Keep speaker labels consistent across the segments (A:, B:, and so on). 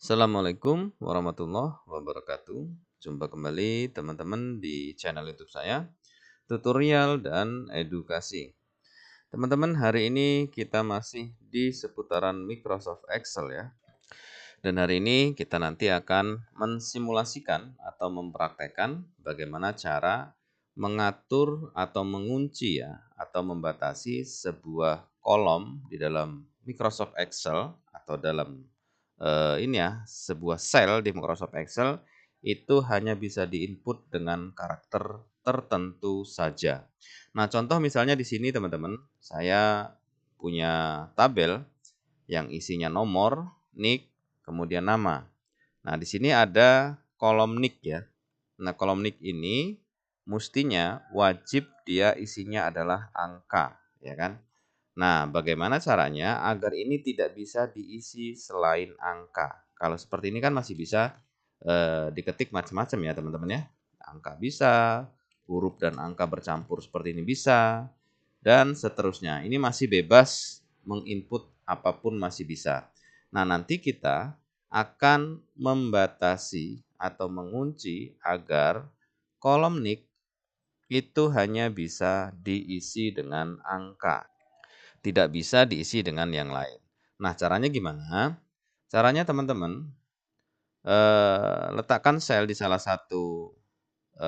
A: Assalamualaikum warahmatullahi wabarakatuh. Jumpa kembali teman-teman di channel YouTube saya, tutorial dan edukasi. Teman-teman, hari ini kita masih di seputaran Microsoft Excel ya. Dan hari ini kita nanti akan mensimulasikan atau mempraktekkan bagaimana cara mengatur atau mengunci ya, atau membatasi sebuah kolom di dalam Microsoft Excel atau dalam sebuah sel di Microsoft Excel itu hanya bisa diinput dengan karakter tertentu saja. Nah, contoh misalnya di sini teman-teman, saya punya tabel yang isinya nomor, nick, kemudian nama. Nah, di sini ada kolom nick ya. Nah, kolom nick ini mestinya wajib dia isinya adalah angka, ya kan? Nah, bagaimana caranya agar ini tidak bisa diisi selain angka? Kalau seperti ini kan masih bisa diketik macam-macam ya teman-teman ya. Angka bisa, huruf dan angka bercampur seperti ini bisa, dan seterusnya. Ini masih bebas menginput apapun masih bisa. Nah, nanti kita akan membatasi atau mengunci agar kolom nick itu hanya bisa diisi dengan angka, tidak bisa diisi dengan yang lain. Nah, caranya gimana? Caranya teman-teman letakkan sel di salah satu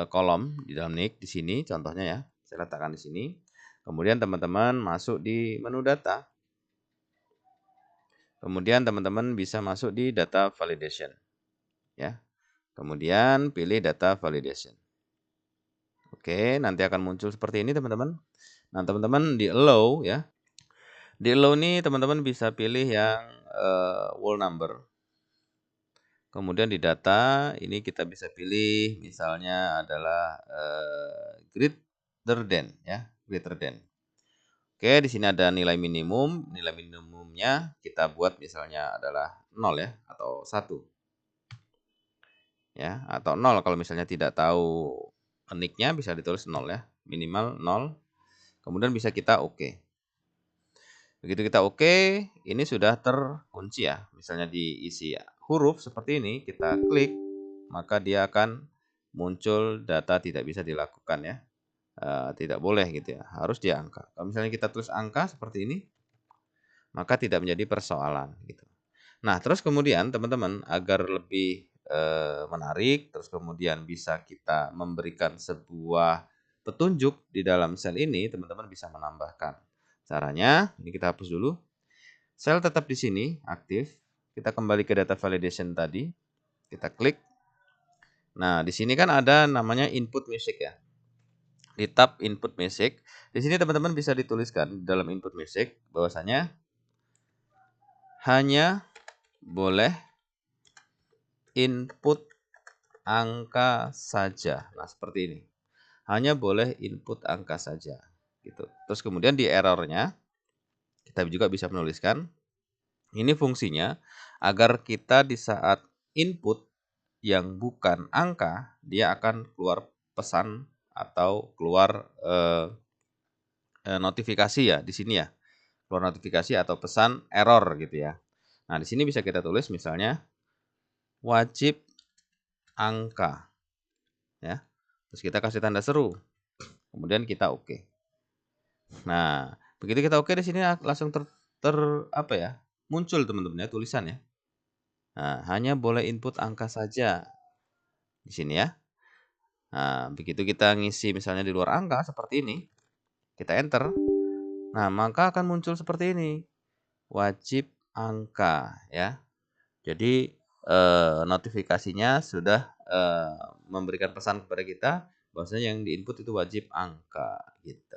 A: kolom di dalam nick di sini contohnya ya. Saya letakkan di sini. Kemudian teman-teman masuk di menu data. Kemudian teman-teman bisa masuk di data validation ya. Kemudian pilih data validation. Oke, nanti akan muncul seperti ini teman-teman. Nah, teman-teman di allow ya. Di allow ini teman-teman bisa pilih yang whole number. Kemudian di data ini kita bisa pilih misalnya adalah greater than ya, greater than. Oke, di sini ada nilai minimum. Nilai minimumnya kita buat misalnya adalah 0 ya atau 1. Ya, atau 0 kalau misalnya tidak tahu nick-nya bisa ditulis 0 ya. Minimal 0. Kemudian bisa kita oke. Begitu kita oke, ini sudah terkunci ya. Misalnya diisi ya, huruf seperti ini, kita klik, maka dia akan muncul data tidak bisa dilakukan ya. Tidak boleh gitu ya, harus di angka. Kalau misalnya kita tulis angka seperti ini, maka tidak menjadi persoalan gitu. Nah, terus kemudian teman-teman agar lebih menarik, terus kemudian bisa kita memberikan sebuah petunjuk di dalam sel ini, teman-teman bisa menambahkan. Caranya, ini kita hapus dulu. Sel tetap di sini aktif. Kita kembali ke data validation tadi. Kita klik. Nah, di sini kan ada namanya input music ya. Di tab input music, di sini teman-teman bisa dituliskan dalam input music bahwasanya hanya boleh input angka saja. Nah, seperti ini. Hanya boleh input angka saja gitu. Terus kemudian di errornya kita juga bisa menuliskan ini fungsinya agar kita di saat input yang bukan angka, dia akan keluar pesan atau keluar notifikasi ya di sini ya. Keluar notifikasi atau pesan error gitu ya. Nah, di sini bisa kita tulis misalnya wajib angka ya. Terus kita kasih tanda seru. Kemudian kita oke. Nah, begitu kita oke di sini langsung apa ya? Muncul teman-teman ya tulisan ya. Nah, hanya boleh input angka saja di sini ya. Nah, begitu kita ngisi misalnya di luar angka seperti ini, kita enter. Nah, maka akan muncul seperti ini. Wajib angka ya. Jadi notifikasinya sudah memberikan pesan kepada kita bahwasanya yang diinput itu wajib angka gitu.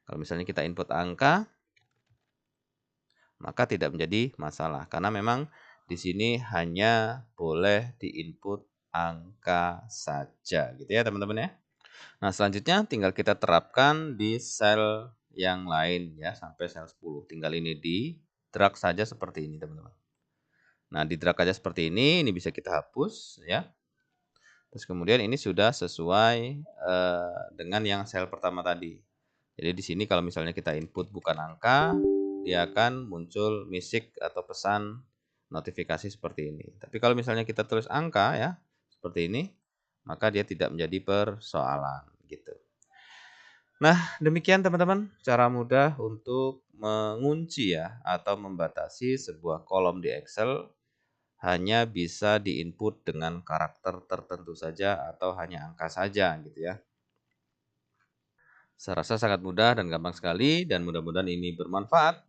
A: Kalau misalnya kita input angka, maka tidak menjadi masalah karena memang di sini hanya boleh diinput angka saja gitu ya teman-teman ya. Nah, selanjutnya tinggal kita terapkan di sel yang lain ya sampai sel 10. Tinggal ini di drag saja seperti ini teman-teman. Nah, di drag aja seperti ini bisa kita hapus ya. Terus kemudian ini sudah sesuai dengan yang sel pertama tadi. Jadi di sini kalau misalnya kita input bukan angka, dia akan muncul music atau pesan notifikasi seperti ini. Tapi kalau misalnya kita tulis angka ya, seperti ini, maka dia tidak menjadi persoalan gitu. Nah, demikian teman-teman cara mudah untuk mengunci ya atau membatasi sebuah kolom di Excel hanya bisa diinput dengan karakter tertentu saja atau hanya angka saja gitu ya. Saya rasa sangat mudah dan gampang sekali dan mudah-mudahan ini bermanfaat.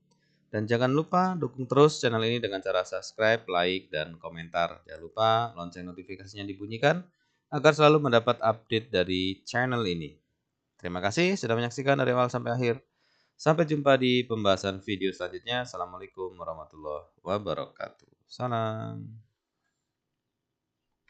A: Dan jangan lupa dukung terus channel ini dengan cara subscribe, like, dan komentar. Jangan lupa lonceng notifikasinya dibunyikan agar selalu mendapat update dari channel ini. Terima kasih sudah menyaksikan dari awal sampai akhir. Sampai jumpa di pembahasan video selanjutnya. Assalamualaikum warahmatullahi wabarakatuh. Salam.